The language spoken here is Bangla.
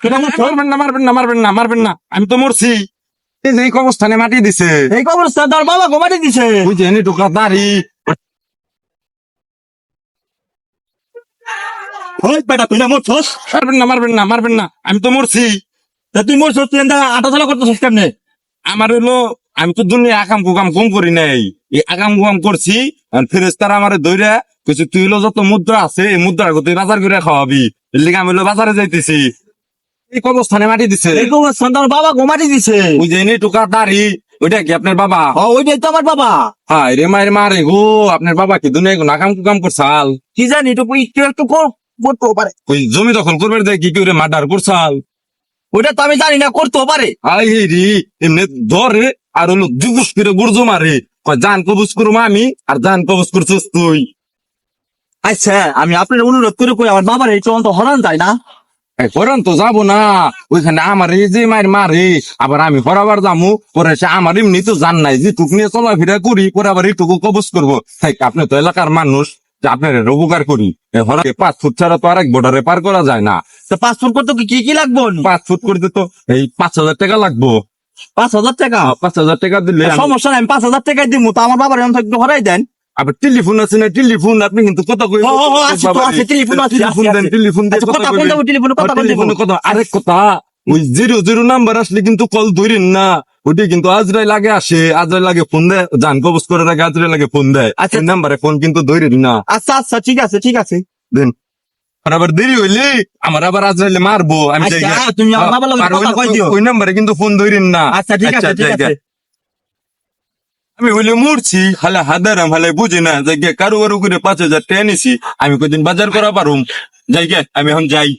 মারবেন না মারবেন না মারবেন না মারবেন না, আমি তো মরছি। এই যে এই কবরস্থানে মাটি দিছে, এই কবরস্থান তোর বাবা ঘুমাতে দিছে। ওই যে এনে ঢোকা দাঁড়ি। ওই বেটা তুই না মরছস? মারবেন না মারবেন না মারবেন না, আমি তো মরছি। তা তুই মরছস, তুই আটাতলা করতেছিস কেমনে? আমার হলো, আমি তো দুনিয়া আকাম কুকাম কম করি নাই, এই আকাম কুকাম করছি। ফেরেস্তারা আমার দৈরা কিছু, তুই হলো যত মুদ্রা আছে এই মুদ্রা তুই বাজার করে খাওয়াবি, এর লিগে আমি হলো বাজারে যাইতেছি। এই কবরস্থানে মাটি দিছে, এই কবরস্থান তোর বাবা ঘুমাতে দিছে। ওই যে এনে ঢোকা দাঁড়ি, ওইটা কি আপনার বাবা? ওইটাই তো আমার বাবা। হায় রে মায়ের মারে গো, আপনার বাবা কি দুনিয়া কোনো আকাম কুকাম করছাল? কি জানি একটু একটু করতেও পারে। ওই জমি দখল করবে দেয় কি করে মার্ডার করছাল? ওইটা তো আমি জানি না, করতেও পারে। আই রে, এমনি ধরে আর হলো জুগুস করে গুর্জো মারে, কয় জান কবুজ করবো আমি, আর জান কবুজ করছিস তুই। আচ্ছা আমি আপনার অনুরোধ করে কই, আমার বাবার এই চলন্ত হরান যায় না। করেন তো যাবো না, ওইখানে আমার এই যে মায়ের মারে, আবার আমি হরাবার যামু, পরে সে আমার এমনি তো জান নাই যে টুক নিয়ে চলাফেরা করি, পরে আবার এইটুকু কবজ করবো। তাই আপনি তো এলাকার মানুষ, যে আপনার উপকার করি। হরা 5 ফুট ছাড়া তো আরেক বর্ডারে পার করা যায় না। তো পাসপোর্ট করতে কি কি লাগবে? 5 ফুট করতে তো এই 5,000 টাকা লাগবো। 5,000 টাকা? 5,000 টাকা দিলে সমস্যা নাই, আমি 5,000 টাকাই দিব। তো আমার বাবার এখন একটু হরাই দেন। আবার টেলিফোন আছে না, টেলিফোন আপনি কিন্তু কথা কই, টেলিফোন আছে। টেলিফোন দেন, টেলিফোন দিয়ে কথা কইবেন। টেলিফোনে কথা। আরেক কথা, ওই 00 নাম্বার আসলে কিন্তু কল ধরেন না, ওইটা কিন্তু আজরাই লাগে আসে, আজরাই লাগে ফোন দেয়, জান কবজ করে রাখে, আজরাই লাগে ফোন দেয়। আচ্ছা। ওই নাম্বারে ফোন কিন্তু ধরেন না। আচ্ছা আচ্ছা, ঠিক আছে ঠিক আছে। দেন। আর আবার দেরি হইলে আমার আবার আজরাইলে মারবো আমি। আচ্ছা, যাই গে। তুমি আমার বাবার লগে আর কথা কই দিও। ওই নাম্বারে কিন্তু ফোন ধরেন না। আচ্ছা ঠিক আছে ঠিক যাই গে। আছে। আমি হইলে মরছি, হালে হাদারাম হালে বুঝি না, যাই গে কারো কারো করে 5,000 টাকা নিছি, আমি কদিন বাজার করা পারুম। যাই গে, আমি এখন যাই।